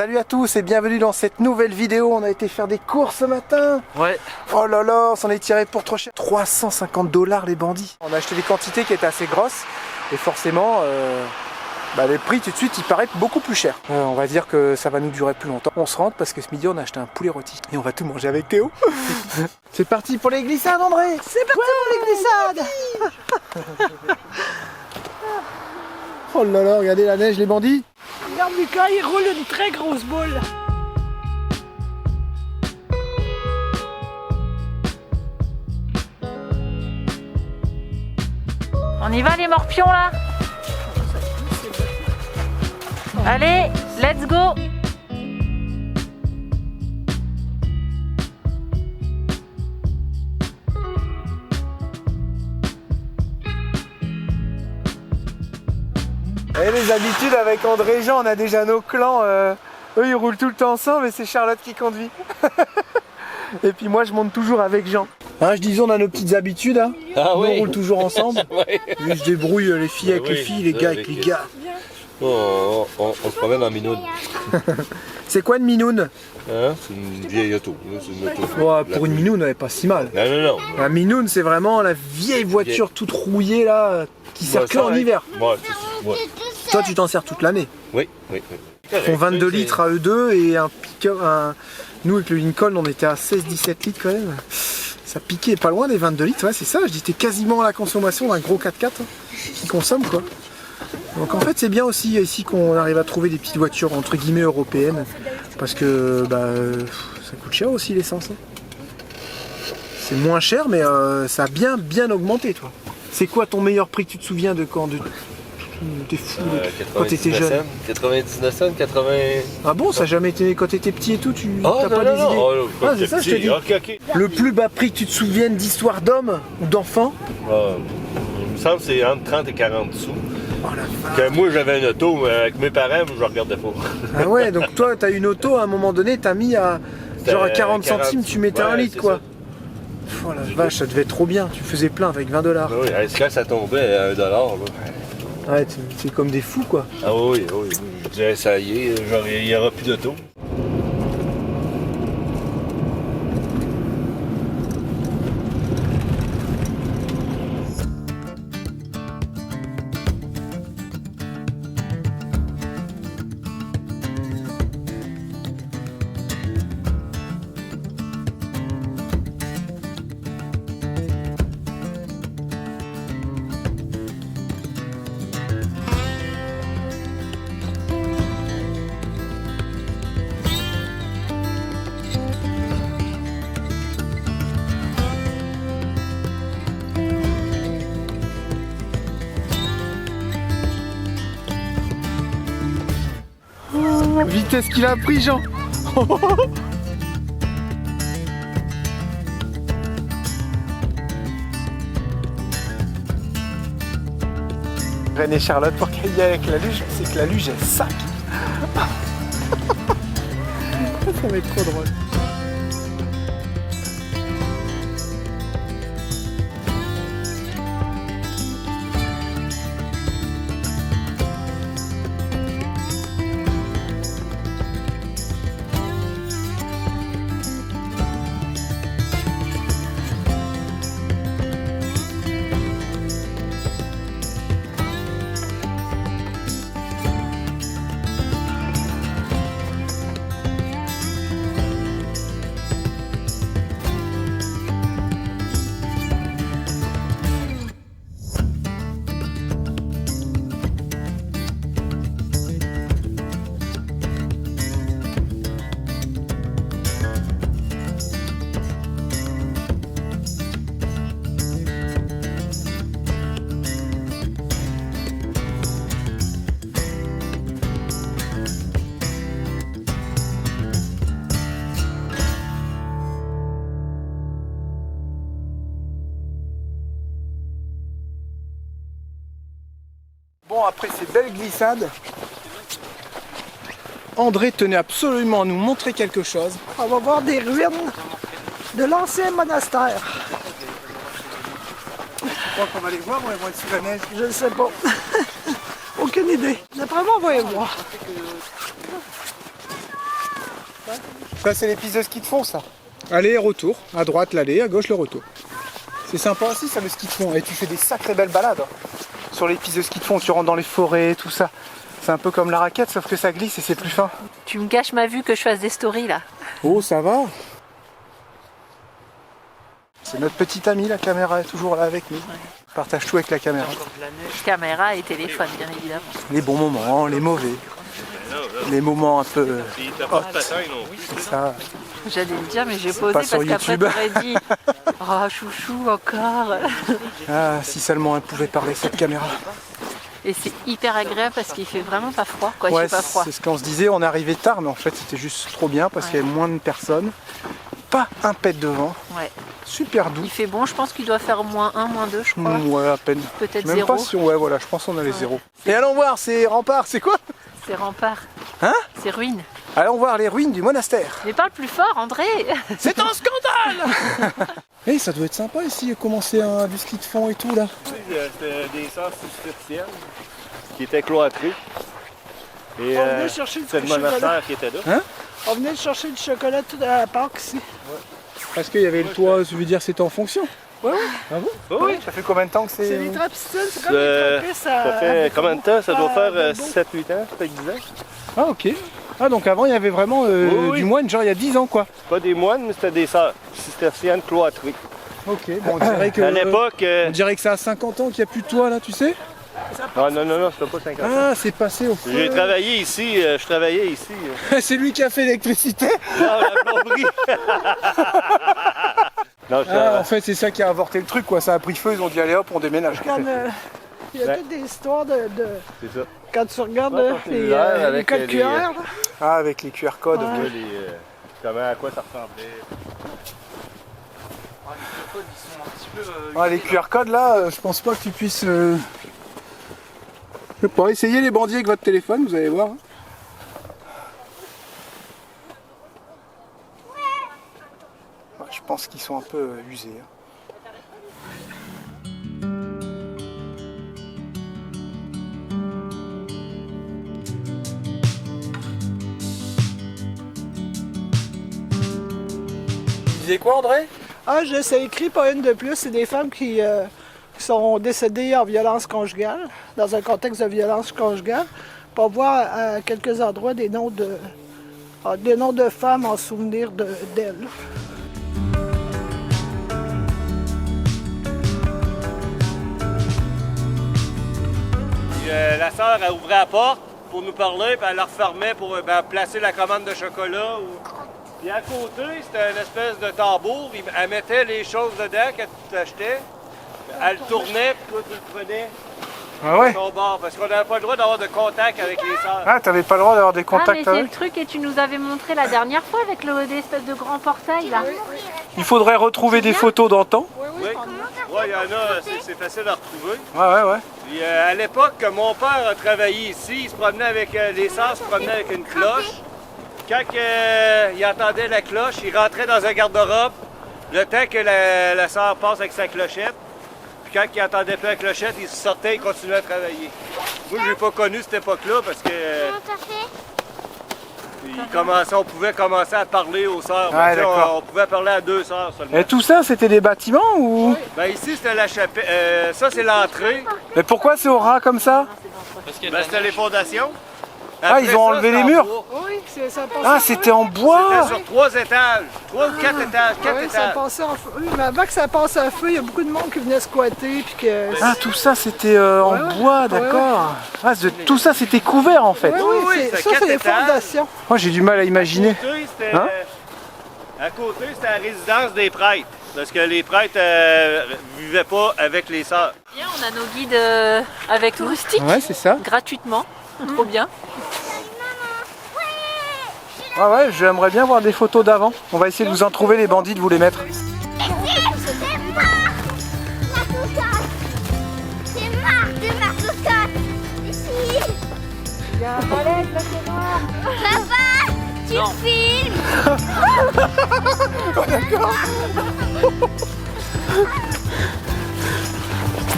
Salut à tous et bienvenue dans cette nouvelle vidéo. On a été faire des courses ce matin. Ouais. Oh là là, on s'en est tiré pour trop cher. 350 $ les bandits. On a acheté des quantités qui étaient assez grosses et forcément les prix tout de suite ils paraissent beaucoup plus chers. On va dire que ça va nous durer plus longtemps. On se rentre parce que ce midi on a acheté un poulet rôti et on va tout manger avec Théo. C'est parti pour les glissades André. C'est parti pour les glissades. Oh là là, regardez la neige les bandits. Regarde Lucas, il roule une très grosse boule. On y va les morpions là? Allez, let's go! Et les habitudes avec André et Jean, on a déjà nos clans. Eux ils roulent tout le temps ensemble et c'est Charlotte qui conduit. Et puis moi je monte toujours avec Jean. Hein, je disais on a nos petites habitudes. Hein. Ah Nous, oui. on roule toujours ensemble. Ouais. Lui je débrouille les filles avec Oui, les filles, les gars avec les gars. On se promène en minoune. C'est quoi une minoune? Hein? C'est une vieille auto. C'est une auto. Ouais, pour une minoune, elle est pas si mal. Non, non, non. La minoune c'est vraiment la vieille voiture toute rouillée là, qui sert que en hiver. Ouais, ouais. Toi tu t'en sers toute l'année. Oui, oui, oui. Ils font 22 litres à eux deux et un pick-up. Nous avec le Lincoln on était à 16-17 litres quand même. Ça piquait pas loin des 22 litres, ouais c'est ça, j'étais quasiment à la consommation d'un gros 4x4 qui consomme quoi. Donc en fait c'est bien aussi ici qu'on arrive à trouver des petites voitures entre guillemets européennes parce que ça coûte cher aussi l'essence. Hein. C'est moins cher mais ça a bien augmenté toi. C'est quoi ton meilleur prix que tu te souviens de quand t'es fou quand t'étais jeune? 99 cents, 80... Ah bon, ça a jamais été quand t'étais petit et tout, tu Oh t'as non, pas non, des non. idées? Oh, Ah, c'est ça je te dis. Ok, ok. Le plus bas prix que tu te souviennes d'histoire d'homme ou d'enfant? Il me semble que c'est entre 30 et 40 sous. Oh la vache. Quand moi j'avais une auto, mais avec mes parents, je regardais pas. Ah ouais, donc toi t'as une auto à un moment donné, t'as mis à genre à 40 centimes, tu mettais un litre quoi. Oh la vache, ça devait être trop bien, tu faisais plein avec 20 $. Oui, quand ça tombait à 1 $. Là. Ouais, c'est comme des fous quoi. Ah oui, oui. Je disais, ça y est, genre, il n'y aura plus d'auto. Vitesse qu'il a pris Jean. Reine et Charlotte pour qu'elle y aille avec la luge, c'est que la luge elle sac. Ça va être trop drôle. Bon, après ces belles glissades, André tenait absolument à nous montrer quelque chose. On va voir des ruines de l'ancien monastère. Tu crois qu'on va les voir ou elles vont être sous la neige? Je ne sais pas. Aucune idée. D'après moi, on va y voir. Ça, c'est les pistes de ski de fond, ça. Aller et retour. À droite, l'aller, à gauche, le retour. C'est sympa aussi, ça, le ski de fond. Et tu fais des sacrées belles balades. Sur les pistes de ski de fond, tu rentres dans les forêts, tout ça. C'est un peu comme la raquette, sauf que ça glisse et c'est plus fin. Tu me gâches ma vue que je fasse des stories là. Oh, ça va. C'est notre petite amie, la caméra est toujours là avec nous. On partage tout avec la caméra. Caméra et téléphone, bien évidemment. Les bons moments, les mauvais. Les moments un peu... Il t'a pas de patin non plus. C'est ça. J'allais le dire, mais j'ai posé pas parce sur qu'après YouTube. t'aurais dit oh chouchou encore. Ah, si seulement elle pouvait parler cette caméra. Et c'est hyper agréable parce qu'il fait vraiment pas froid, quoi. Ouais, il fait pas froid. c'est ce qu'on se disait, on est arrivé tard, mais en fait c'était juste trop bien parce qu'il y avait moins de personnes. Pas un pet de vent, Ouais. super doux. Il fait bon, je pense qu'il doit faire -1, -2, je crois. Ouais, à peine. Peut-être Même 0. pas si ouais, voilà, je pense qu'on a les zéros. Et allons voir ces remparts, c'est quoi? C'est rempart. Hein? C'est ruine. Allons voir les ruines du monastère. Mais parle plus fort, André. C'est un scandale. Hey, ça doit être sympa ici, commencer du ski de fond et tout là. C'était des sens cisterciennes qui étaient cloîtrés. Et On venait chercher c'est du le monastère chocolat. qui était là. On venait de chercher du chocolat tout à la Pâques ici. Parce qu'il y avait le toit, ça veut dire c'était en fonction. Oui, oui. Ah bon? Oui, oui. Ça fait combien de temps que C'est c'est... les trappistines, c'est comme les trappistes à... Ça fait combien de temps? Ça doit faire Bébeau. 7-8 ans, peut-être 10 ans. Ah ok. Ah donc avant il y avait vraiment Oui. du moine, genre il y a 10 ans quoi. Pas des moines, mais c'était des sœurs cisterciennes cloîtrées. Ok, bon on dirait que... À l'époque... On dirait que ça a 50 ans qu'il n'y a plus de toit là, tu sais? Ah non, c'était pas 50 ans. Ah, c'est passé au feu. J'ai travaillé ici, je travaillais ici. C'est lui qui a fait l'électricité? Non, la plomberie. Non, Ah, en fait c'est ça qui a avorté le truc quoi, ça a pris feu, ils ont dit allez hop on déménage. Comme, il y a Ouais. toutes des histoires de... c'est ça. Quand tu regardes Ouais, ton les cellulaire avec codes les- QR, là. Ah avec les QR codes. Ouais. Comment, à quoi ça ressemblait. Ah, les QR codes là, je pense pas que tu puisses... Je sais pas, essayez les bandits avec votre téléphone, vous allez voir. Ouais, je pense qu'ils sont un peu usés. Hein. Tu disais quoi André? Ah, je sais écrit pas une de plus, c'est des femmes qui sont décédées en violence conjugale, dans un contexte de violence conjugale, pour voir à quelques endroits des noms de femmes en souvenir d'elles. Puis, la sœur, elle ouvrait la porte pour nous parler, puis elle la refermait pour placer la commande de chocolat. Puis à côté, c'était une espèce de tambour. Elle mettait les choses dedans que tu achetais. Elle tournait, puis toi, tu le prenais Ah ouais? à ton bord. Parce qu'on n'avait pas le droit d'avoir de contact avec les sœurs. Ah t'avais pas le droit d'avoir des Ah, contacts mais c'est le avec? truc que tu nous avais montré la dernière fois avec l'espèce de grand portail là. Il faudrait retrouver des photos d'antan. Oui, ouais, il y en a, c'est facile à retrouver. Ouais. Puis à l'époque, que mon père a travaillé ici, il se promenait avec les sœurs, se promenaient avec une cloche. Quand il entendait la cloche, il rentrait dans un garde-robe, le temps que la sœur passe avec sa clochette. Puis quand il entendait plus la clochette, il sortait et il continuait à travailler. Moi, je l'ai pas connu cette époque-là parce que on pouvait commencer à parler aux sœurs. Ouais, Tu sais, d'accord. on pouvait parler à 2 sœurs seulement. Et tout ça c'était des bâtiments ou? Ben ici, c'était la chapelle. Ça, c'est l'entrée. Mais pourquoi c'est au ras comme ça? Ben, c'était les fondations. Ah, ils ont enlevé les murs? Oui, ça passait Ah en feu. c'était en bois! C'était sur 3 étages. 3 ou 4 étages. 4 Oui, ça étages. passait en feu. Oui, mais avant que ça passe en feu, il y a beaucoup de monde qui venait squatter. Puis que... Ah tout ça c'était en Ouais, bois, d'accord. Ah, tout ça c'était couvert en fait. Oui, oui, c'est- c'est ça, c'est 4 les étages. fondations. Moi j'ai du mal à imaginer. Hein? À côté, c'était la résidence des prêtres. Parce que les prêtres vivaient pas avec les sœurs. Bien, on a nos guides avec moustiques Ouais c'est ça. gratuitement. Trop bien. Ah ouais, j'aimerais bien voir des photos d'avant. On va essayer de vous en trouver les bandits, de vous les mettre. C'est marteau-cotte ici. Il y a un balai, là, c'est noir. Papa, tu filmes.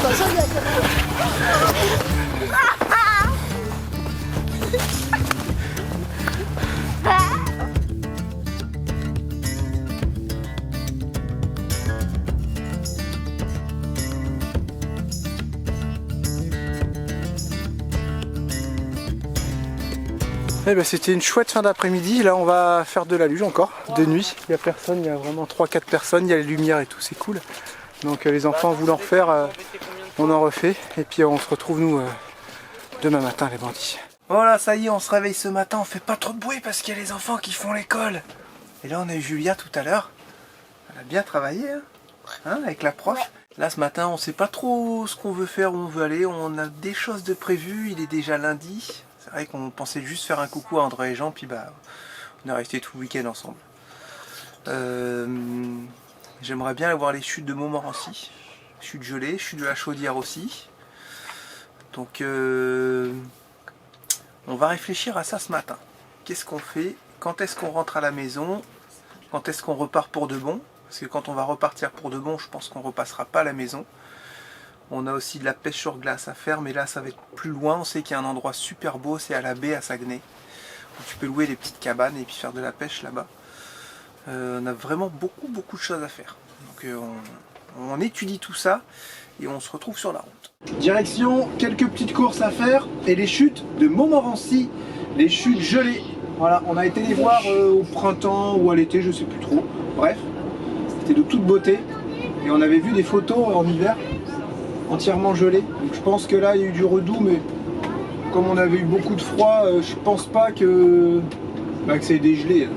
Attention, il y a quelqu'un. Eh ben, c'était une chouette fin d'après-midi. Là on va faire de la luge encore, de nuit. Il n'y a personne, il y a vraiment 3-4 personnes, il y a les lumières et tout, c'est cool. Donc les enfants voulant refaire, on en refait. Et puis on se retrouve nous demain matin les bandits. Voilà, ça y est, on se réveille ce matin, on fait pas trop de bruit parce qu'il y a les enfants qui font l'école. Et là on a eu Julia tout à l'heure. Elle a bien travaillé hein, avec la prof. Là ce matin on sait pas trop ce qu'on veut faire, où on veut aller. On a des choses de prévues, il est déjà lundi. C'est vrai qu'on pensait juste faire un coucou à André et Jean, puis bah on est resté tout le week-end ensemble. J'aimerais bien aller voir les chutes de Montmorency, chutes gelées, chutes de la Chaudière aussi. Donc on va réfléchir à ça ce matin. Qu'est-ce qu'on fait? Quand est-ce qu'on rentre à la maison? Quand est-ce qu'on repart pour de bon? Parce que quand on va repartir pour de bon, je pense qu'on repassera pas à la maison. On a aussi de la pêche sur glace à faire, mais là ça va être plus loin. On sait qu'il y a un endroit super beau, c'est à la baie à Saguenay, où tu peux louer des petites cabanes et puis faire de la pêche là-bas. On a vraiment beaucoup de choses à faire. Donc on étudie tout ça et on se retrouve sur la route. Direction, quelques petites courses à faire et les chutes de Montmorency, les chutes gelées. Voilà, on a été les voir au printemps ou à l'été, je sais plus trop. Bref, c'était de toute beauté et on avait vu des photos en hiver entièrement gelées. Donc je pense que là il y a eu du redoux, mais comme on avait eu beaucoup de froid, je pense pas que c'est dégelé.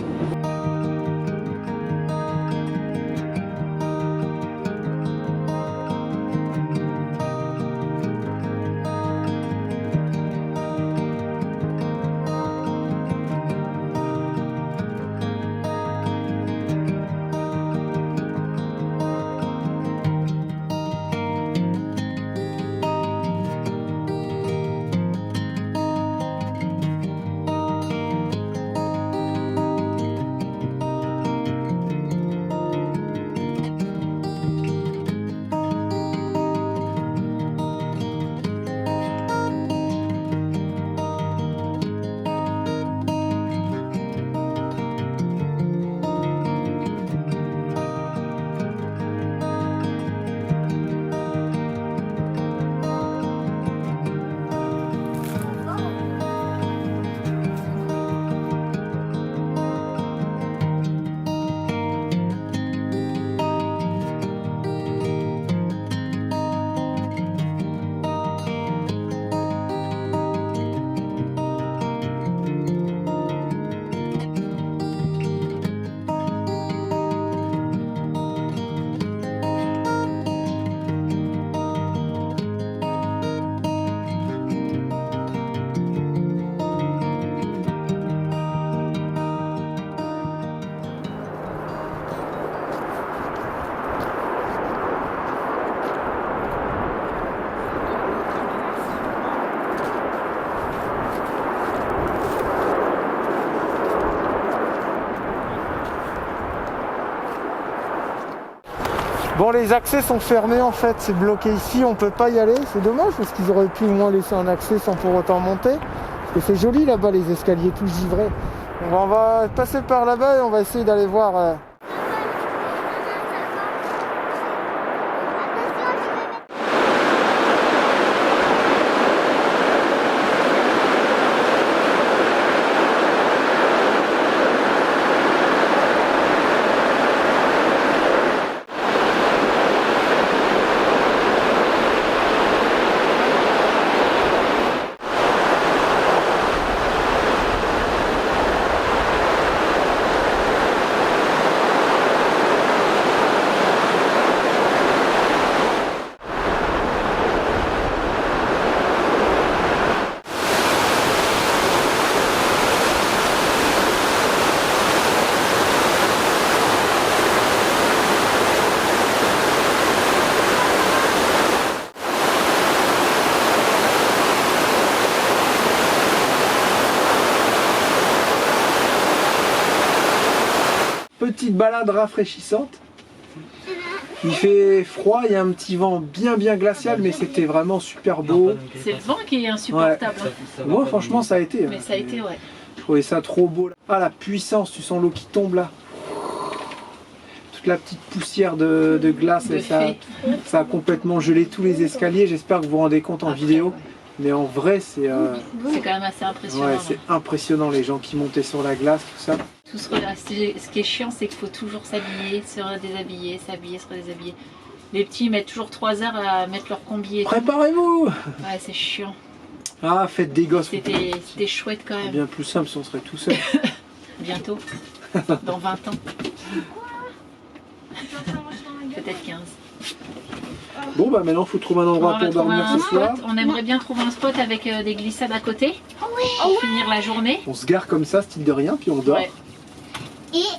Bon, les accès sont fermés en fait, c'est bloqué ici, on peut pas y aller, c'est dommage parce qu'ils auraient pu au moins laisser un accès sans pour autant monter. Parce que c'est joli là-bas, les escaliers tout givrés. On va passer par là-bas et on va essayer d'aller voir... Petite balade rafraîchissante. Il fait froid, il y a un petit vent bien glacial, mais c'était vraiment super beau. C'est le vent qui est insupportable. Ouais. Moi franchement ça a été. Mais ça a été, ouais. Je trouvais ça trop beau. Ah la puissance, tu sens l'eau qui tombe là. Toute la petite poussière de glace, et ça a complètement gelé tous les escaliers. J'espère que vous vous rendez compte en vidéo. Mais en vrai, c'est C'est quand même assez impressionnant. ouais, c'est impressionnant les gens qui montaient sur la glace, tout ça. Tout ce qui est chiant, c'est qu'il faut toujours s'habiller, se redéshabiller, s'habiller, se redéshabiller. Les petits mettent toujours 3 heures à mettre leur combi et tout. Préparez-vous! Ouais, c'est chiant. Ah, faites des gosses. C'était chouette quand C'est même. bien plus simple si on serait tout seul. Bientôt. Dans 20 ans. Peut-être 15. Bon, bah maintenant, il faut trouver un endroit On va pour trouver dormir un ce soir. spot. On aimerait bien trouver un spot avec des glissades à côté. Pour finir la journée. On se gare comme ça, style de rien, puis on dort. Ouais.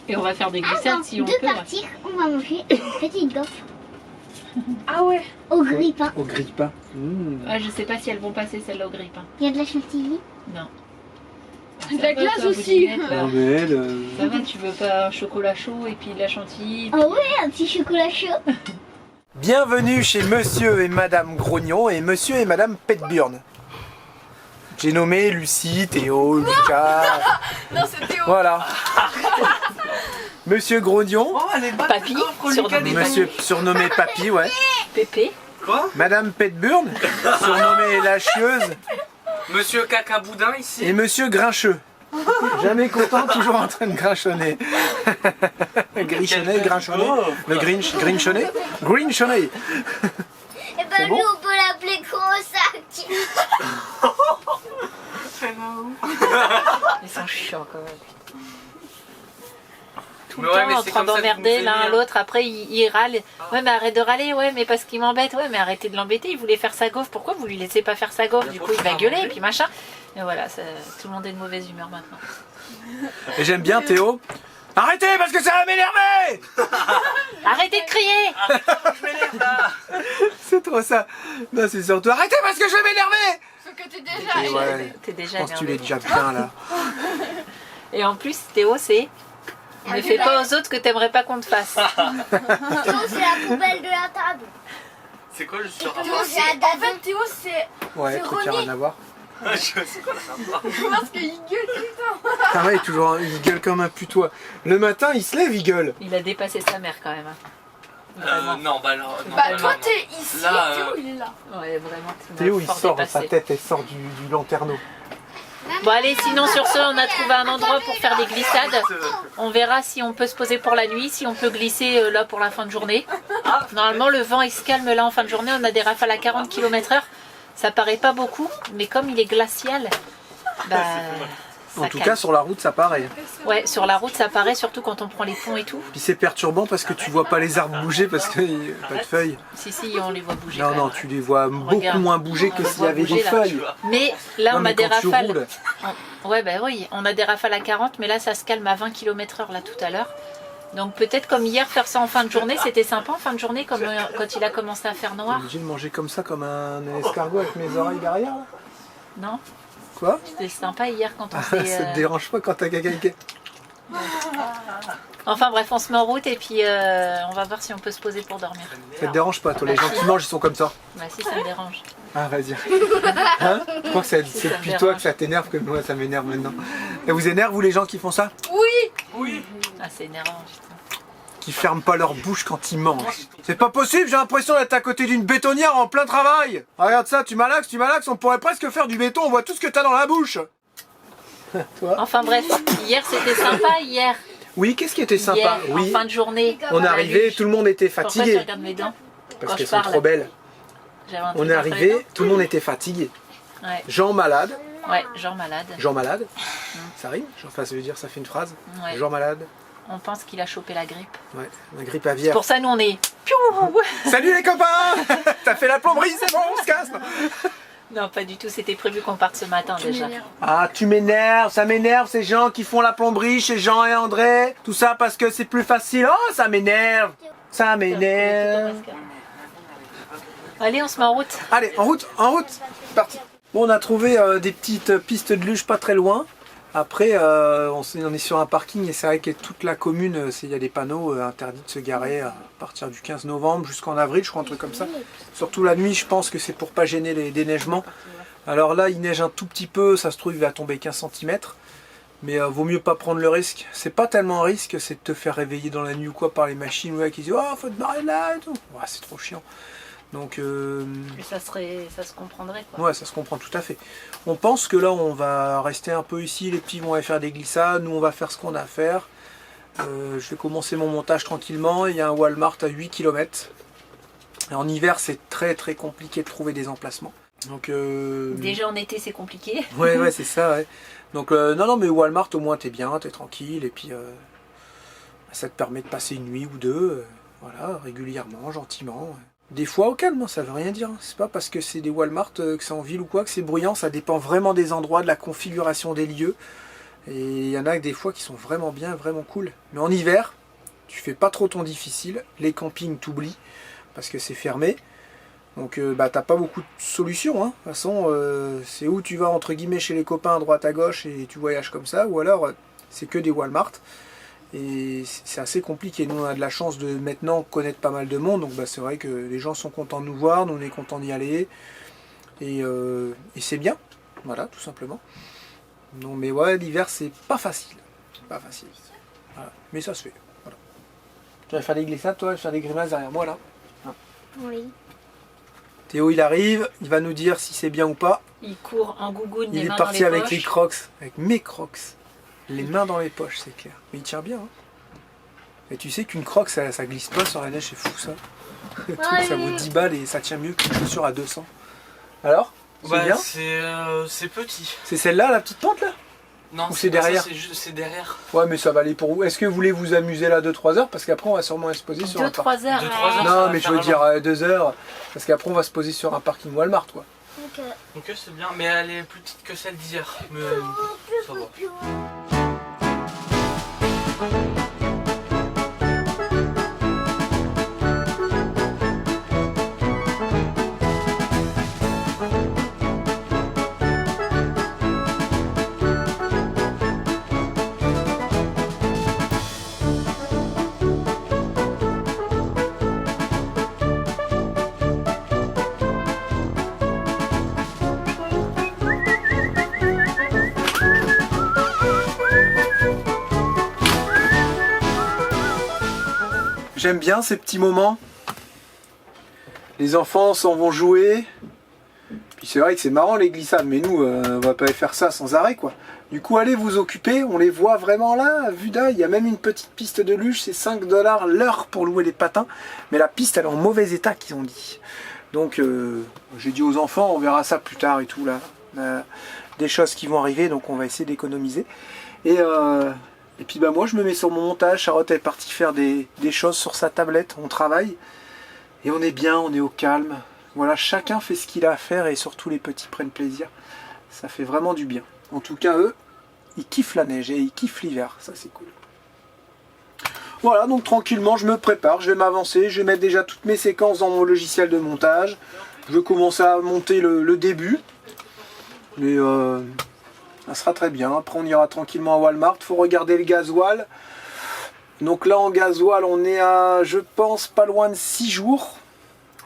Et on va faire des glissades Avant si on de peut. Ouais. partir, on va manger une petite gaufre Ah ouais. au grille-pain. Au grille-pain. Ouais, je sais pas si elles vont passer celles-là au grille-pain. Il y a de la chantilly. Non. De la Ça va, glace toi, aussi. Boudinette, là Non, mais elle, Ça va, tu veux pas un chocolat chaud et puis de la chantilly. Ah ouais, un petit chocolat chaud. Bienvenue chez Monsieur et Madame Grognon et Monsieur et Madame Petburn. J'ai nommé Lucie, Théo, Lucas. Non, c'est Théo. Voilà. Monsieur Grognon, Papy, surnommé Monsieur surnommé Papy, ouais. Pépé. Madame Petburn, surnommée La Chieuse, Monsieur Cacaboudin ici. et Monsieur Grincheux. Jamais content, toujours en train de grinchonner. Grinchonner, grinchonner. Le grinchonner. Grinchonner. Et ben bon nous, on peut l'appeler gros sac. Ils sont chiants quand même. Tout Mais le ouais, temps mais en c'est train comme ça que d'emmerder vous l'un aimez, hein. l'autre. Après, il râle. Ouais, mais arrête de râler. Ouais, mais parce qu'il m'embête. Ouais, mais arrêtez de l'embêter. Il voulait faire sa gaufre. Pourquoi vous lui laissez pas faire sa gaufre? Du coup, il va gueuler et puis machin. Et voilà, tout le monde est de mauvaise humeur maintenant. Et j'aime bien Théo. Arrêtez parce que ça va m'énerver. Arrêtez de crier! C'est trop ça. Non, c'est surtout arrêtez parce que je vais m'énerver. Sauf que t'es déjà. Et ouais, T'es déjà je pense que tu énervé. l'es déjà bien là. Et en plus, Théo, c'est. Ne fais pas aux autres que t'aimerais pas qu'on te fasse. Théo, c'est la poubelle de la table. C'est quoi le Théo, rapport c'est- En fait, Théo, c'est Ouais, C'est truc qui a René. rien à voir. C'est quoi le rapport parce qu'il gueule tout le temps. Pareil, toujours, il gueule comme un putois. Le matin, il se lève, il gueule. Il a dépassé sa mère quand même. Hein. Vraiment. Non, bah alors. Non, Bah, non, toi, non. t'es ici, Là, Théo, il est là. Ouais, vraiment. tu m'as Théo, il fort sort, dépassé. sa tête, elle sort du lanterneau. Bon allez, sinon sur ce, on a trouvé un endroit pour faire des glissades. On verra si on peut se poser pour la nuit, si on peut glisser là pour la fin de journée. Normalement, le vent il se calme là en fin de journée. On a des rafales à 40 km/h. Ça paraît pas beaucoup, mais comme il est glacial, bah, ça En tout calme. cas, sur la route, ça paraît. Ouais, sur la route, ça paraît, surtout quand on prend les ponts et tout. Puis c'est perturbant parce que tu vois pas les arbres bouger parce qu'il n'y a pas de feuilles. Si, on les voit bouger. Non, quand non, même. tu les vois beaucoup Regarde. moins bouger On que les s'il y voit avait des bouger, là. feuilles. Mais là, Non, on mais a des quand tu rafales. roules, Ouais, bah oui, on a des rafales à 40, mais là, ça se calme à 20 km/h là tout à l'heure. Donc peut-être comme hier, faire ça en fin de journée, c'était sympa en fin de journée, comme quand il a commencé à faire t'es noir. obligé de manger comme ça, comme un escargot avec mes oreilles derrière là. Non, Quoi? c'était sympa hier quand on Ça s'est... te dérange pas quand t'as quelqu'un? Enfin bref, on se met en route et puis on va voir si on peut se poser pour dormir. Ça te dérange pas, toi, les gens qui mangent, ils sont comme ça. Bah si, ça me dérange. Ah, vas-y. Hein? Je crois que c'est Ça me depuis toi dérange. que ça t'énerve que moi ça m'énerve maintenant. Et vous énerve, vous, les gens qui font ça? Ah, c'est énervant, putain. Qui ferment pas leur bouche quand ils mangent. C'est pas possible, j'ai l'impression d'être à côté d'une bétonnière en plein travail. Regarde ça, tu malaxes, on pourrait presque faire du béton, on voit tout ce que t'as dans la bouche. Enfin bref, hier c'était sympa, hier. Oui, qu'est-ce qui était sympa? Hier, Oui, en fin de journée. on est arrivé, tout le monde était Pourquoi tu fatigué. regardes mes dents? Parce quand qu'elles je sont parle. trop belles. J'avais un On truc est entre les arrivé, tout le monde était fatigué. dents. Ouais, Jean malade, ouais, genre malade. Jean malade, ça rime? Enfin, ça veut dire, ça fait une phrase. Ouais. Jean malade, On pense qu'il a chopé la grippe. ouais, la grippe aviaire. Pour ça, nous on est... Salut les copains. T'as fait la plomberie, c'est bon, on se casse. Non, pas du tout, c'était prévu qu'on parte ce matin déjà. Ah, tu m'énerves, ça m'énerve ces gens qui font la plomberie chez Jean et André. Tout ça parce que c'est plus facile. Oh, ça m'énerve. Ça m'énerve. Allez, on se met en route. Allez, en route, parti. Bon, on a trouvé des petites pistes de luge pas très loin. Après, on est sur un parking et c'est vrai que toute la commune, il y a des panneaux interdits de se garer à partir du 15 novembre jusqu'en avril, je crois, un truc comme ça. Surtout la nuit, je pense que c'est pour pas gêner les déneigements. Alors là, il neige un tout petit peu, ça se trouve, il va tomber 15 cm. Mais vaut mieux pas prendre le risque. C'est pas tellement un risque, c'est de te faire réveiller dans la nuit ou quoi par les machines ouais, qui disent « Oh, faut te barrer de là » et tout. Ouais, c'est trop chiant. Donc, Et ça se comprendrait quoi. ouais, ça se comprend tout à fait. On pense que là, on va rester un peu ici. Les petits vont aller faire des glissades. Nous, on va faire ce qu'on a à faire. Je vais commencer mon montage tranquillement. Il y a un Walmart à 8 km. Et en hiver, c'est très très compliqué de trouver des emplacements. Donc, Déjà en été c'est compliqué. ouais, c'est ça, ouais. Donc, non, mais Walmart, au moins, t'es bien, t'es tranquille. Et puis, ça te permet de passer une nuit ou deux, voilà, régulièrement, gentiment. Des fois au calme, hein, ça veut rien dire. C'est pas parce que c'est des Walmart, que c'est en ville ou quoi, que c'est bruyant. Ça dépend vraiment des endroits, de la configuration des lieux. Et il y en a des fois qui sont vraiment bien, vraiment cool. Mais en hiver, tu fais pas trop ton difficile. Les campings t'oublient parce que c'est fermé. Donc t'as pas beaucoup de solutions. Hein. De toute façon, c'est où tu vas entre guillemets chez les copains à droite à gauche et tu voyages comme ça. Ou alors c'est que des Walmart. Et c'est assez compliqué. Nous on a de la chance de maintenant connaître pas mal de monde. Donc c'est vrai que les gens sont contents de nous voir. Nous on est contents d'y aller. Et c'est bien. Voilà, tout simplement. Non mais ouais, l'hiver c'est pas facile. Pas facile. Voilà. Mais ça se fait. Voilà. Tu vas faire des glissades, toi, faire des grimaces derrière moi là. Oui. Théo il arrive, il va nous dire si c'est bien ou pas. Il court en gougoune, les Il est mains dans parti les avec poches. les crocs, avec mes crocs. Les mains dans les poches, c'est clair. Mais il tient bien. Hein. Et tu sais qu'une croc ça glisse pas sur la neige, c'est fou ça. Le truc, ça vaut 10 balles et ça tient mieux qu'une chaussure à 200. Alors, c'est bien. C'est petit. C'est celle-là, la petite pente là? Non, Ou c'est derrière? C'est derrière. Ouais, mais ça va aller pour vous. Est-ce que vous voulez vous amuser là 2-3 heures? Parce qu'après, on va sûrement se poser sur un parking. 2-3 heures. 2-3 heures. Non, ça mais va je veux faire dire 2 heures. Parce qu'après, on va se poser sur un parking Walmart, quoi. Donc, Donc c'est bien, mais elle est plus petite que celle d'hier. Mais ça va. J'aime bien ces petits moments. Les enfants s'en vont jouer. Puis c'est vrai que c'est marrant les glissades, mais nous, on va pas faire ça sans arrêt, quoi. Du coup, allez vous occuper, on les voit vraiment là, à vue d'œil. Il y a même une petite piste de luge, c'est 5 $ l'heure pour louer les patins. Mais la piste, elle est en mauvais état, qu'ils ont dit. Donc, j'ai dit aux enfants, on verra ça plus tard et tout, là. Des choses qui vont arriver, donc on va essayer d'économiser. Et puis moi je me mets sur mon montage, Charlotte est partie faire des choses sur sa tablette, on travaille et on est bien, on est au calme. Voilà, chacun fait ce qu'il a à faire et surtout les petits prennent plaisir. Ça fait vraiment du bien. En tout cas eux, ils kiffent la neige et ils kiffent l'hiver, ça c'est cool. Voilà, donc tranquillement je me prépare, je vais m'avancer, je vais mettre déjà toutes mes séquences dans mon logiciel de montage. Je vais commencer à monter le début. Mais ça sera très bien. Après, on ira tranquillement à Walmart. Il faut regarder le gasoil. Donc là, en gasoil, on est à, je pense, pas loin de 6 jours.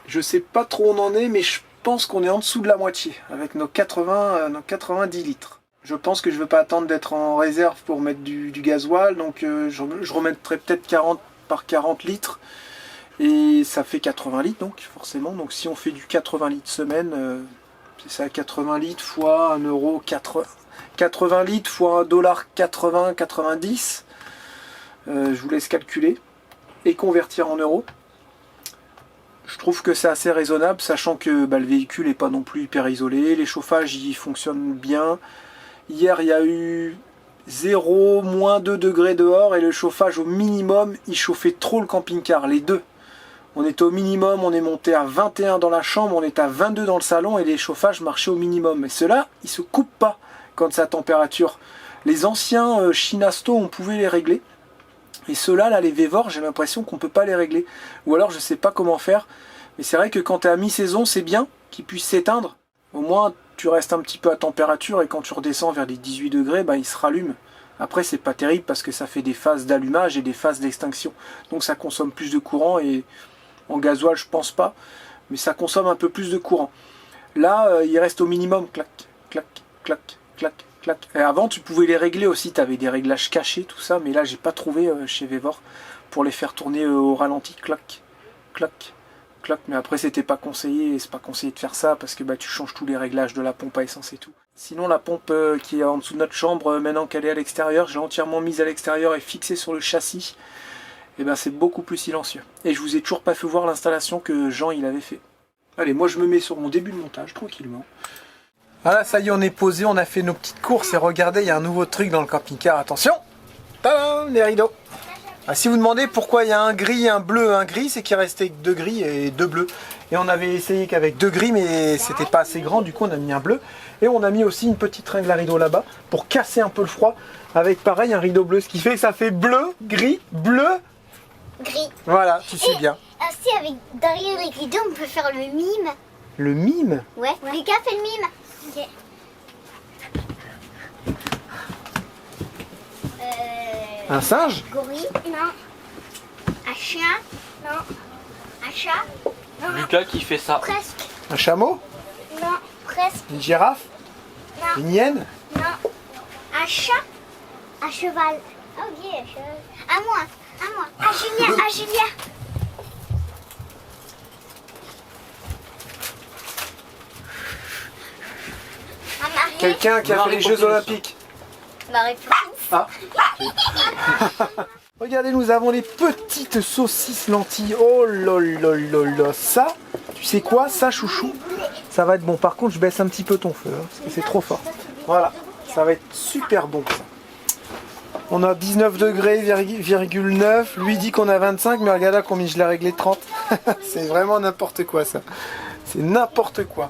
Je sais pas trop où on en est, mais je pense qu'on est en dessous de la moitié, avec nos 90 litres. Je pense que je ne veux pas attendre d'être en réserve pour mettre du gasoil. Donc je remettrai peut-être 40 par 40 litres. Et ça fait 80 litres, donc forcément. Donc si on fait du 80 litres semaine, c'est ça, 80 litres fois 1,80 €. 80 litres fois $1,80, 90. Je vous laisse calculer et convertir en euros. Je trouve que c'est assez raisonnable, sachant que le véhicule n'est pas non plus hyper isolé. Les chauffages ils fonctionnent bien. Hier il y a eu 0, moins 2 degrés dehors et le chauffage au minimum, il chauffait trop le camping-car, les deux. On était au minimum, on est monté à 21 dans la chambre, on est à 22 dans le salon et les chauffages marchaient au minimum. Et ceux-là, ils se coupent pas quand c'est à température. Les anciens Shinasto, on pouvait les régler. Et ceux-là, là, les Vevor, j'ai l'impression qu'on peut pas les régler. Ou alors je sais pas comment faire. Mais c'est vrai que quand tu es à mi-saison, c'est bien qu'ils puissent s'éteindre. Au moins, tu restes un petit peu à température et quand tu redescends vers les 18 degrés, ils se rallument. Après, c'est pas terrible parce que ça fait des phases d'allumage et des phases d'extinction. Donc ça consomme plus de courant et en gasoil, je pense pas. Mais ça consomme un peu plus de courant. Là, il reste au minimum. Clac, clac, clac, clac, clac. Et avant, tu pouvais les régler aussi. Tu avais des réglages cachés, tout ça. Mais là, j'ai pas trouvé chez Vevor pour les faire tourner au ralenti. Clac, clac, cloque, mais après c'était pas conseillé, et c'est pas conseillé de faire ça parce que bah, tu changes tous les réglages de la pompe à essence et tout. Sinon la pompe qui est en dessous de notre chambre, maintenant qu'elle est à l'extérieur, j'ai entièrement mise à l'extérieur et fixée sur le châssis, et ben c'est beaucoup plus silencieux. Et je vous ai toujours pas fait voir l'installation que Jean il avait fait. Allez, moi je me mets sur mon début de montage tranquillement. Voilà, ça y est, on est posé, on a fait nos petites courses et regardez, il y a un nouveau truc dans le camping-car. Attention, tadam, les rideaux. Ah, si vous demandez pourquoi il y a un gris, un bleu, un gris, c'est qu'il restait 2 gris et 2 bleus. Et on avait essayé qu'avec 2 gris, mais c'était pas assez grand, du coup on a mis un bleu. Et on a mis aussi une petite règle à rideau là-bas pour casser un peu le froid, avec pareil un rideau bleu, ce qui fait que ça fait bleu, gris, bleu. Gris. Voilà, tu sais bien. Si avec derrière les rideaux, on peut faire le mime. Le mime. Ouais. Les gars, fais le mime. Ok. Un singe. Gorille. Non. Un chien. Non. Un chat. Non. Lucas qui fait ça. Presque. Un chameau. Non. Presque. Une girafe. Non. Une hyène. Non. Un chat. Un cheval. Ah, ok, un cheval. À moi. À moi. À Julien. À Julien. À Marie. Quelqu'un qui a fait les Jeux Olympiques. Marie-France. Ah. Regardez, nous avons les petites saucisses lentilles. Oh là là là là. Ça, tu sais quoi? Ça, chouchou, ça va être bon. Par contre, je baisse un petit peu ton feu, hein, parce que c'est trop fort. Voilà, ça va être super bon, ça. On a 19 degrés, 9. Lui dit qu'on a 25, mais regarde là combien je l'ai réglé 30. C'est vraiment n'importe quoi, ça. C'est n'importe quoi.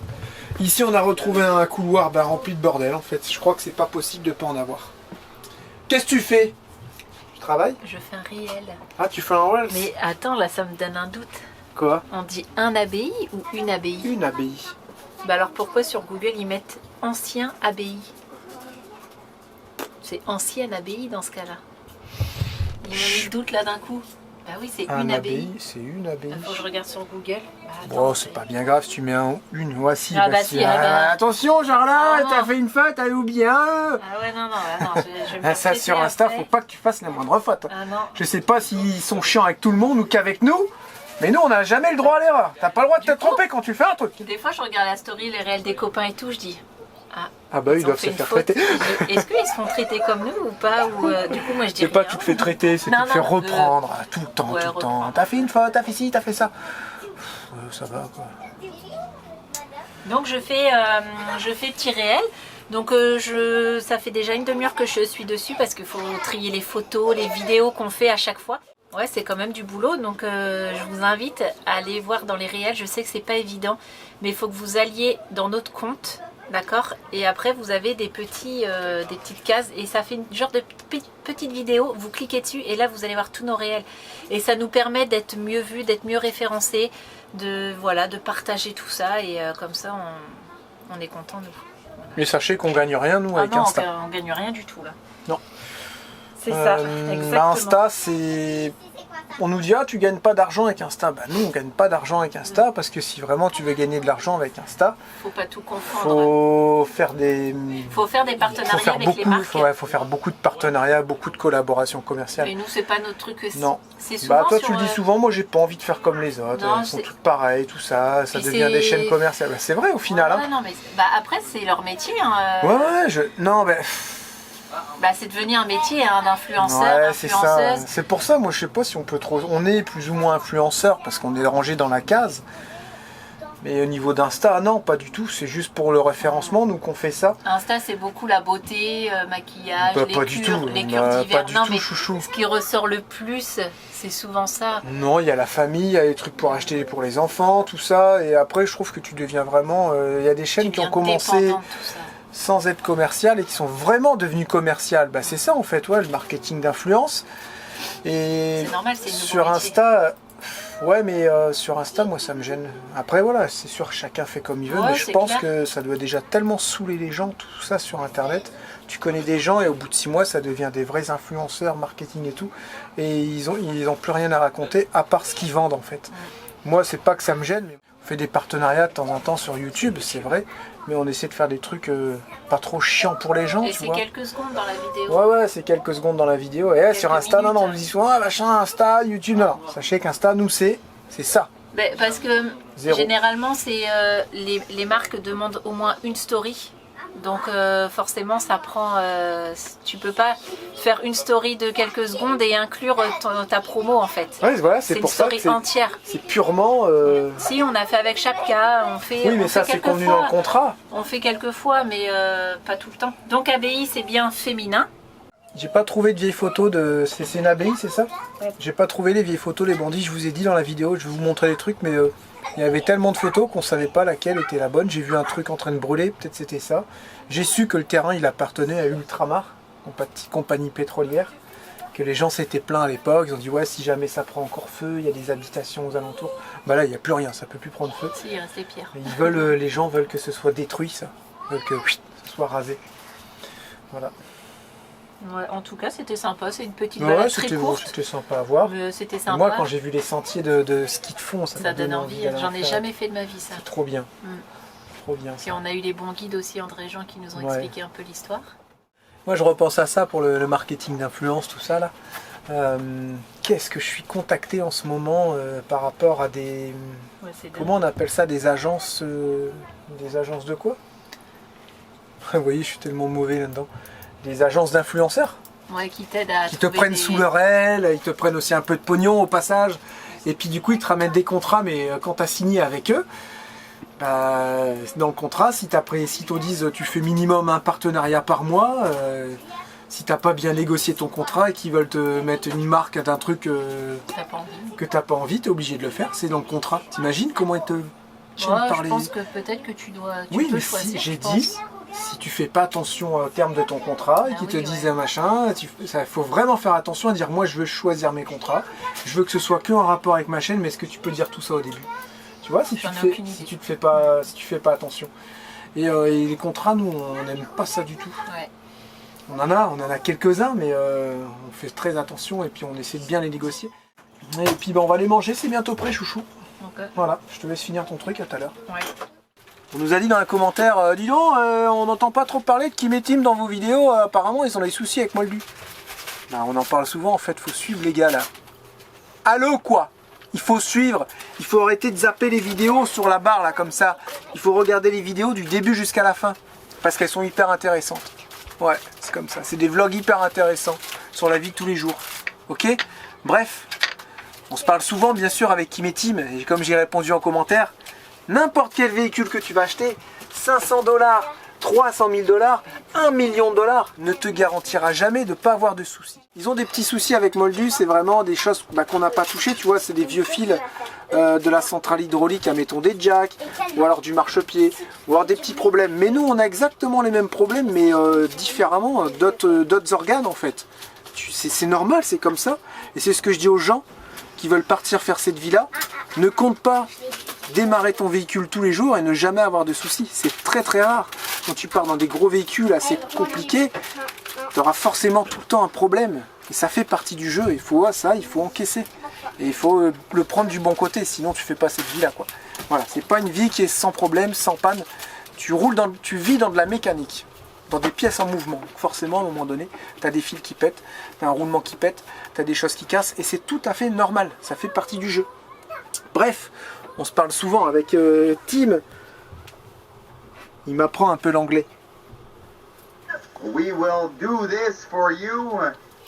Ici, on a retrouvé un couloir rempli de bordel, en fait. Je crois que c'est pas possible de pas en avoir. Qu'est-ce que tu fais? Tu travailles? Je fais un réel. Ah, tu fais un Wells? Mais attends, là ça me donne un doute. Quoi? On dit un abbaye ou une abbaye? Une abbaye. Bah alors pourquoi sur Google ils mettent ancien abbaye? C'est ancienne abbaye dans ce cas-là. Ils m'ont mis le doute là d'un coup. Bah oui, c'est une abbaye. C'est une abbaye. Il faut que je regarde sur Google. Bah, Bon, attends, c'est pas bien grave si tu mets une. Voici. Ah, bah si, ah, bah. Attention, Jarla, Ah, t'as non. fait une faute, t'as oublié un E. Ah ouais, non, je vais me Ah, ça, faire sur traiter Insta, après. faut pas que tu fasses la moindre faute. Ah non. Je sais pas s'ils sont chiants avec tout le monde ou qu'avec nous, mais nous, on n'a jamais le droit à l'erreur. T'as pas le droit de te tromper quand tu fais un truc. Des fois, je regarde la story, les réels des copains et tout, je dis. Ah bah, ils ont doivent fait se une faire faute. traiter. Je dis, est-ce qu'ils se font traiter comme nous ou pas? Ou du coup, moi je dis. C'est pas rien. tu te fais traiter, c'est Non, tu te fais non, reprendre tout le temps, ouais, tout le temps. reprendre. T'as fait une faute, t'as fait ci, t'as fait ça. Ça va quoi. Donc je fais petit réel. Donc ça fait déjà une demi-heure que je suis dessus parce qu'il faut trier les photos, les vidéos qu'on fait à chaque fois. Ouais, c'est quand même du boulot, donc je vous invite à aller voir dans les réels. Je sais que c'est pas évident, mais il faut que vous alliez dans notre compte, d'accord? Et après vous avez des petites cases et ça fait une genre de petite vidéo. Vous cliquez dessus et là vous allez voir tous nos réels. Et ça nous permet d'être mieux vus, d'être mieux référencés, de partager tout ça et comme ça on est content nous. Mais sachez qu'on gagne rien nous Ah avec non, Insta. on gagne rien du tout là. Non. C'est ça, exactement. Insta, c'est... On nous dit, ah, tu gagnes pas d'argent avec Insta. Bah nous, on gagne pas d'argent avec Insta, parce que si vraiment tu veux gagner de l'argent avec Insta, Faut pas tout confondre. faut faire des... Faut faire des partenariats avec les marques. faut faire beaucoup de partenariats, beaucoup de collaborations commerciales. Mais nous, c'est pas notre truc aussi. Non. C'est souvent Bah toi sur, tu le dis souvent, moi j'ai pas envie de faire comme les autres, Non, elles sont c'est- toutes pareilles, tout ça, ça Puis devient c'est- des chaînes commerciales. Bah, c'est vrai au final. Ouais, non, mais bah, après, c'est leur métier. Hein. Ouais, non, mais Bah, c'est devenu un métier hein, d'influenceur, ouais, c'est ça. d'influenceuse. C'est pour ça, moi je sais pas si on peut trop. On est plus ou moins influenceur parce qu'on est rangé dans la case. Mais au niveau d'Insta, non, pas du tout. C'est juste pour le référencement, nous qu'on fait ça. Insta, c'est beaucoup la beauté, maquillage, Bah, les pas cures, du tout. les cures Bah, divers. pas du Non, tout, mais chouchou. ce qui ressort le plus, c'est souvent ça. Non, il y a la famille, il y a les trucs pour acheter pour les enfants, tout ça. Et après, je trouve que tu deviens vraiment. Il y a des chaînes qui ont commencé Dépendante, tout ça. sans être commerciales et qui sont vraiment devenues commerciales. Bah, c'est ça en fait, ouais, le marketing d'influence. Et C'est normal, c'est le nouveau sur métier. Insta, ouais, mais sur Insta, moi ça me gêne. Après, voilà, c'est sûr, chacun fait comme il veut, Ouais, mais je c'est pense clair. que ça doit déjà tellement saouler les gens, tout ça sur Internet. Tu connais des gens et au bout de 6 mois, ça devient des vrais influenceurs, marketing et tout. Et ils ont plus rien à raconter à part ce qu'ils vendent en fait. Moi, c'est pas que ça me gêne, mais on fait des partenariats de temps en temps sur YouTube, c'est vrai. Mais on essaie de faire des trucs pas trop chiants pour les gens, Et tu c'est vois. quelques secondes dans la vidéo. Ouais, c'est quelques secondes dans la vidéo. Et sur Quelques Insta, non, minutes. on nous dit souvent, ah, machin, Insta, YouTube, non. Sachez qu'Insta, nous, c'est ça. Ben, parce que Zéro. généralement, c'est les marques demandent au moins une story. Donc forcément, ça prend. Tu peux pas faire une story de quelques secondes et inclure ta promo en fait. Ouais, voilà, C'est c'est une pour ça que story entière. c'est purement... Si, on a fait avec Chapka, on fait. Oui, mais on ça fait c'est quelques convenu dans le fois. contrat. On fait quelques fois, mais pas tout le temps. Donc ABI, c'est bien féminin. J'ai pas trouvé de vieilles photos de... C'est une ABI, c'est ça? Ouais. J'ai pas trouvé les vieilles photos, les bandits, je vous ai dit dans la vidéo, je vais vous montrer les trucs, mais il y avait tellement de photos qu'on savait pas laquelle était la bonne. J'ai vu un truc en train de brûler, peut-être c'était ça. J'ai su que le terrain, il appartenait à Ultramar, compagnie pétrolière, que les gens s'étaient plaints à l'époque, ils ont dit ouais, si jamais ça prend encore feu, il y a des habitations aux alentours. Bah là, il n'y a plus rien, ça peut plus prendre feu. Si, il reste les pierres. Et ils veulent, les gens veulent que ce soit détruit, ça. Ils veulent que ce soit rasé. Voilà. Ouais, en tout cas, c'était sympa. C'est une petite Ouais, balade très c'était courte. c'était sympa à voir. Mais c'était sympa. Moi, quand j'ai vu les sentiers de ski de fond, ça ça m'a donne donné envie. d'aller en J'en ai faire. jamais fait de ma vie, ça. C'est trop bien. Mm. Trop bien. Puis on a eu les bons guides aussi, André et Jean, qui nous ont Ouais. expliqué un peu l'histoire. Moi, je repense à ça pour le marketing d'influence, tout ça là. Qu'est-ce que je suis contacté en ce moment par rapport à des... Ouais, c'est dingue. Comment on appelle ça? Des agences de quoi? Vous voyez, je suis tellement mauvais là-dedans. Des agences d'influenceurs Ouais, qui t'aident à qui te trouver prennent des- sous leur aile, ils te prennent aussi un peu de pognon au passage. Et puis du coup, ils te ramènent des contrats, mais quand tu as signé avec eux, bah, dans le contrat, si te disent tu fais minimum un partenariat par mois, si t'as pas bien négocié ton contrat et qu'ils veulent te mettre une marque d'un truc T'as pas envie. que t'as pas envie, t'es obligé de le faire, c'est dans le contrat. T'imagines comment ils te tiennent Ouais, par je les... pense que peut-être que tu Oui, peux mais choisir. si, j'ai je pense. dit, si tu fais pas attention au terme de ton contrat et Ah qu'ils oui, te ouais. disent un machin, il faut vraiment faire attention à dire moi je veux choisir mes contrats, je veux que ce soit que en rapport avec ma chaîne, mais est-ce que tu peux dire tout ça au début? Tu vois, si tu J'en ai fais, aucune idée. si tu fais pas attention. Et les contrats, nous, on n'aime pas ça du tout. Ouais. On en a quelques-uns, mais on fait très attention et puis on essaie de bien les négocier. Et puis on va les manger, c'est bientôt prêt, chouchou. Donc, Voilà, je te laisse finir ton truc, à tout à l'heure. ouais. On nous a dit dans un commentaire, dis donc, on n'entend pas trop parler de Kim et Tim dans vos vidéos, apparemment ils ont des soucis avec Moldu. Ben, on en parle souvent, en fait, faut suivre les gars là. Allô quoi? Il faut suivre, il faut arrêter de zapper les vidéos sur la barre là comme ça. Il faut regarder les vidéos du début jusqu'à la fin, parce qu'elles sont hyper intéressantes. Ouais, c'est comme ça, c'est des vlogs hyper intéressants sur la vie de tous les jours. Ok? Bref, on se parle souvent bien sûr avec Kim et Tim, et comme j'ai répondu en commentaire, n'importe quel véhicule que tu vas acheter, 500 $, 300 000 $, 1 million de dollars, ne te garantira jamais de ne pas avoir de soucis. Ils ont des petits soucis avec Moldu, c'est vraiment des choses qu'on n'a pas touchées, tu vois, c'est des vieux fils de la centrale hydraulique, admettons des jacks, ou alors du marchepied, ou alors des petits problèmes. Mais nous, on a exactement les mêmes problèmes, mais différemment, d'autres organes en fait. C'est normal, c'est comme ça. Et c'est ce que je dis aux gens qui veulent partir faire cette vie-là. Ne compte pas démarrer ton véhicule tous les jours et ne jamais avoir de soucis. C'est très très rare. Quand tu pars dans des gros véhicules assez compliqués, tu auras forcément tout le temps un problème. Et ça fait partie du jeu. Il faut encaisser. Et il faut le prendre du bon côté, sinon tu fais pas cette vie-là, quoi. Voilà, c'est pas une vie qui est sans problème, sans panne. Tu vis dans de la mécanique, dans des pièces en mouvement. Forcément, à un moment donné, tu as des fils qui pètent, tu as un roulement qui pète, tu as des choses qui cassent, et c'est tout à fait normal. Ça fait partie du jeu. Bref, on se parle souvent avec Tim. Il m'apprend un peu l'anglais. We will do this for you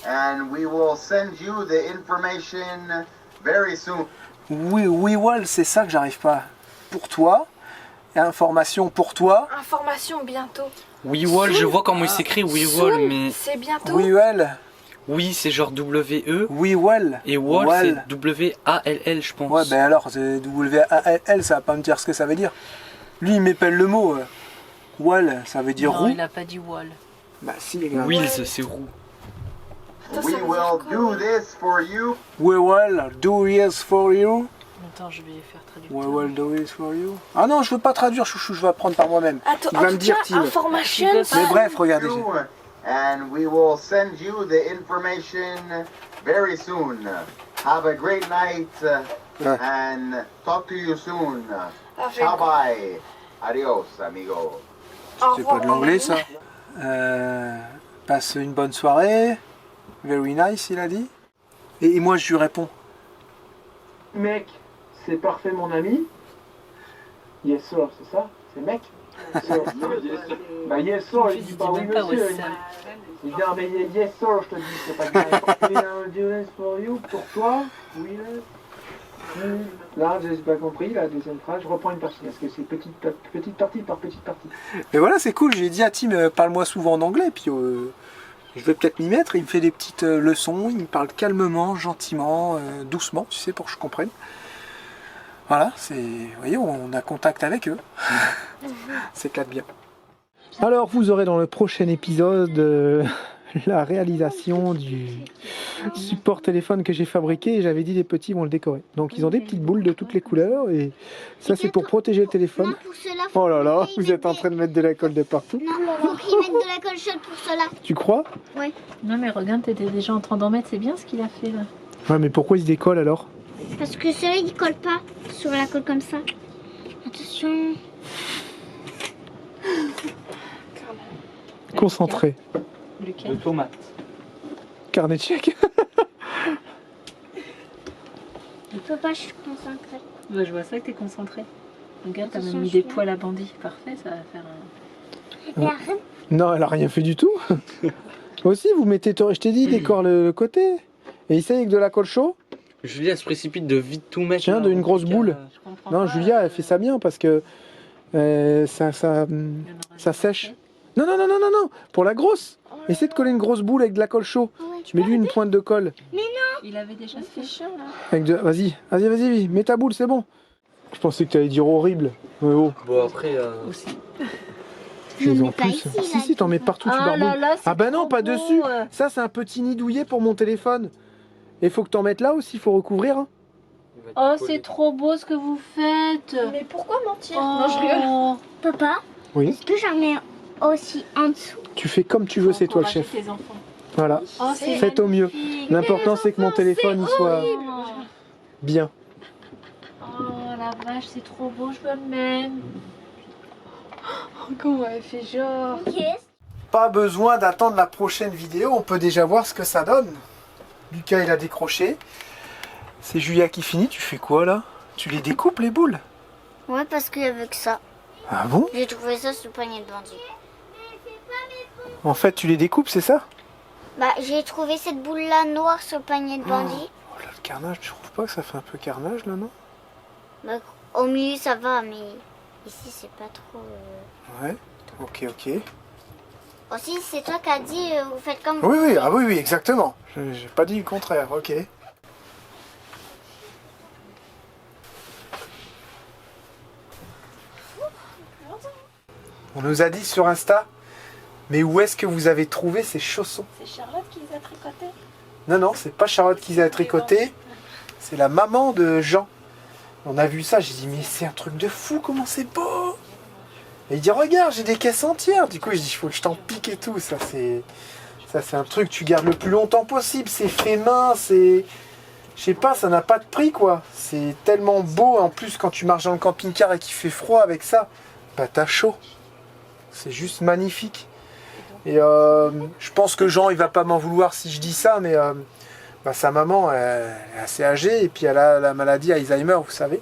and we will send you the information very soon. Oui, well, c'est ça que j'arrive pas. Pour toi, information pour toi. Information bientôt. WeWall, je vois comment il s'écrit WeWall, mais C'est bientôt. Oui, well. oui, c'est genre W-E. Oui, well. Et Wall, Well. c'est W-A-L-L, je pense. Ouais, ben alors, c'est W-A-L, ça va pas me dire ce que ça veut dire. Lui, il m'épelle le mot. Well, ça veut dire Non, roue. il a pas dit wall. Bah si, les gars. Wheels, c'est roue. Attends, We ça veut will dire quoi? do this for you. We will do this for you. Attends, je vais faire traducteur. We will do this for you. Ah non, je veux pas traduire, chouchou, je vais apprendre par moi-même. Attends, Il va en me tout dire, cas, Tim. information. Mais bref, regardez. You, and we will send you the information very soon. Have a great night Ouais. and talk to you soon. Avec- Ciao bye. Adios, amigo. Au C'est pas revoir, de l'anglais, ça. Marie. Passe une bonne soirée. Very nice, il a dit. Et moi, je lui réponds. Mec, c'est parfait mon ami. Yes sir, c'est ça? C'est mec? Sir. Bah yes sir, il dit pas oui monsieur. Il dit non mais yes sir, je te dis, c'est pas grave. Oui, Julius for you, pour toi? Oui, là, j'ai pas compris la deuxième phrase, je reprends une partie, parce que c'est petite partie par petite partie. Mais voilà, c'est cool, j'ai dit à Tim, parle-moi souvent en anglais, puis je vais peut-être m'y mettre. Il me fait des petites leçons, il me parle calmement, gentiment, doucement, tu sais, pour que je comprenne. Voilà, c'est, vous voyez, on a contact avec eux. C'est clair bien. Alors, vous aurez dans le prochain épisode la réalisation du support téléphone que j'ai fabriqué, et j'avais dit les petits vont le décorer. Donc ils ont des petites boules de toutes les couleurs, et ça c'est pour protéger le téléphone. Non, pour cela, Oh là là, vous êtes en train de mettre de la colle de partout. Non, faut qu'ils mettent de la colle chaude pour cela. Tu crois? Non mais regarde, t'étais déjà en train d'en mettre, c'est bien ce qu'il a fait là. Ouais, mais pourquoi il se décolle alors? Parce que cela il colle pas sur la colle comme ça. Attention. Concentré. Lucas. De tomates. Carnet de chèques. Papa, je suis concentrée. Bah, je vois ça que t'es concentré. Regarde, t'as Attention, même mis je des suis là. poils à bandit. Parfait, ça va faire un... Et arrête. Non, elle a rien fait du tout. Aussi, vous mettez, je t'ai dit, décore le côté. Et essaye avec de la colle chaude. Julia se précipite de vite tout mettre. Tiens, là, d'une en grosse tout cas, boule. Je comprends Non, pas, Julia, elle fait ça bien parce que ça sèche. Non, non, non, non, non, non. Pour la grosse. Essaie de coller une grosse boule avec de la colle chaude. Tu mets lui une pointe de colle. Il avait déjà fait chaud là. Avec de... Vas-y, mets ta boule, c'est bon. Je pensais que tu allais dire horrible. Mais oh. Bon, après. Aussi. Je les mets en pas plus. ici, Si, là, si, t'en mets partout, tu Ah barbouilles. là là, c'est Ah bah non, trop pas beau. dessus. Ça, c'est un petit nid douillet pour mon téléphone. Et faut que t'en mettes là aussi, faut recouvrir. Hein. Oh, c'est trop beau ce que vous faites. Mais pourquoi mentir? Oh. Non, je rigole. Papa, Oui. est-ce que j'en mets aussi en dessous? Tu fais comme tu veux, c'est toi le chef. Tes enfants. Voilà. Oh, c'est Faites au mieux. magnifique. L'important, c'est que mon téléphone, il soit Oh. bien. Oh la vache, c'est trop beau, je veux le même. Comment elle fait genre? Yes. Pas besoin d'attendre la prochaine vidéo, on peut déjà voir ce que ça donne. Lucas, il a décroché. C'est Julia qui finit. Tu fais quoi là? Tu les découpes les boules? Ouais, parce qu'il y avait que ça. Ah bon? J'ai trouvé ça sous le panier de bandit. En fait, tu les découpes, c'est ça? Bah, j'ai trouvé cette boule-là noire sur le panier de bandit. Oh là, le carnage, tu trouves pas que ça fait un peu carnage là, non? Bah, au milieu, ça va, mais ici, c'est pas trop... Ouais. Ok. Aussi, c'est toi qui as dit, vous faites comme Oui, vous oui, voulez. ah oui, exactement. J'ai pas dit le contraire, ok. On nous a dit sur Insta, mais où est-ce que vous avez trouvé ces chaussons? C'est Charlotte qui les a tricotés. Non, c'est pas Charlotte qui les a tricotés, c'est la maman de Jean. On a vu ça, j'ai dit, mais c'est un truc de fou, comment c'est beau! Et il dit, regarde, j'ai des caisses entières. Du coup, je dis, il faut que je t'en pique et tout. Ça, c'est un truc que tu gardes le plus longtemps possible. C'est fait main, c'est... Je sais pas, ça n'a pas de prix, quoi. C'est tellement beau. En plus, quand tu marches dans le camping-car et qu'il fait froid avec ça, bah t'as chaud. C'est juste magnifique. Et je pense que Jean, il va pas m'en vouloir si je dis ça, mais bah, sa maman, elle est assez âgée et puis elle a la maladie Alzheimer, vous savez.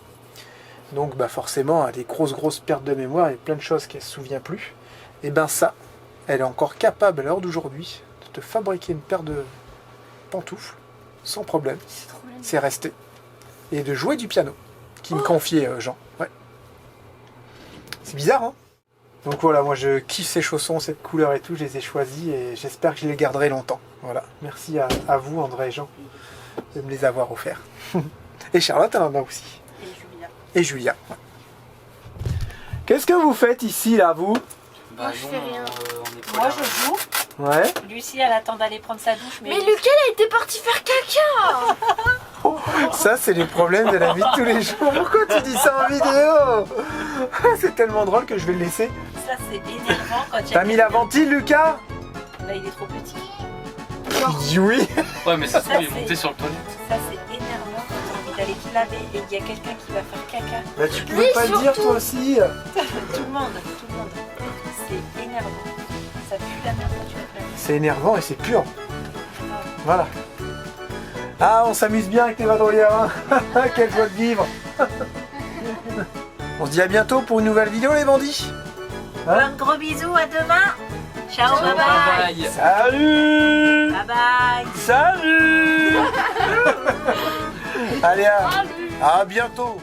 Donc bah, forcément, elle a des grosses pertes de mémoire et plein de choses qu'elle ne se souvient plus. Et ben ça, elle est encore capable à l'heure d'aujourd'hui de te fabriquer une paire de pantoufles sans problème. C'est resté. Et de jouer du piano, qui me confiait Jean. Ouais. C'est bizarre, hein? Donc voilà, moi je kiffe ces chaussons, cette couleur et tout, je les ai choisis et j'espère que je les garderai longtemps. Voilà, merci à vous André et Jean de me les avoir offerts. Et Charlotte elle en a aussi. Et Julia. Ouais. Qu'est-ce que vous faites ici là, vous? Bah, je fais rien. on est pas Moi là. je joue. Ouais. Lucie elle attend d'aller prendre sa douche. Mais Lucas, elle était partie faire caca. Ça c'est les problèmes de la vie de tous les jours. Pourquoi tu dis ça en vidéo? C'est tellement drôle que je vais le laisser. Ça c'est énervant quand il y a T'as mis la ventile, Lucas? Là il est trop petit. Il dit oui. Ouais, mais ça se Ça, trouve, il est c'est- monté sur le toilette. Ça c'est énervant quand tu as envie d'aller te laver et qu'il y a quelqu'un qui va faire caca. Bah tu pouvais pas le dire toi aussi. Tout le monde. C'est énervant. Ça pue la merde quand tu vas te laver. C'est énervant et c'est pur. Voilà. Ah, on s'amuse bien avec les vadrouilleurs, hein. Quelle joie de vivre. On se dit à bientôt pour une nouvelle vidéo les bandits. Un gros bisou, à demain. Ciao, bye bye. bye. Salut. Bye bye. Salut. Allez, à bientôt.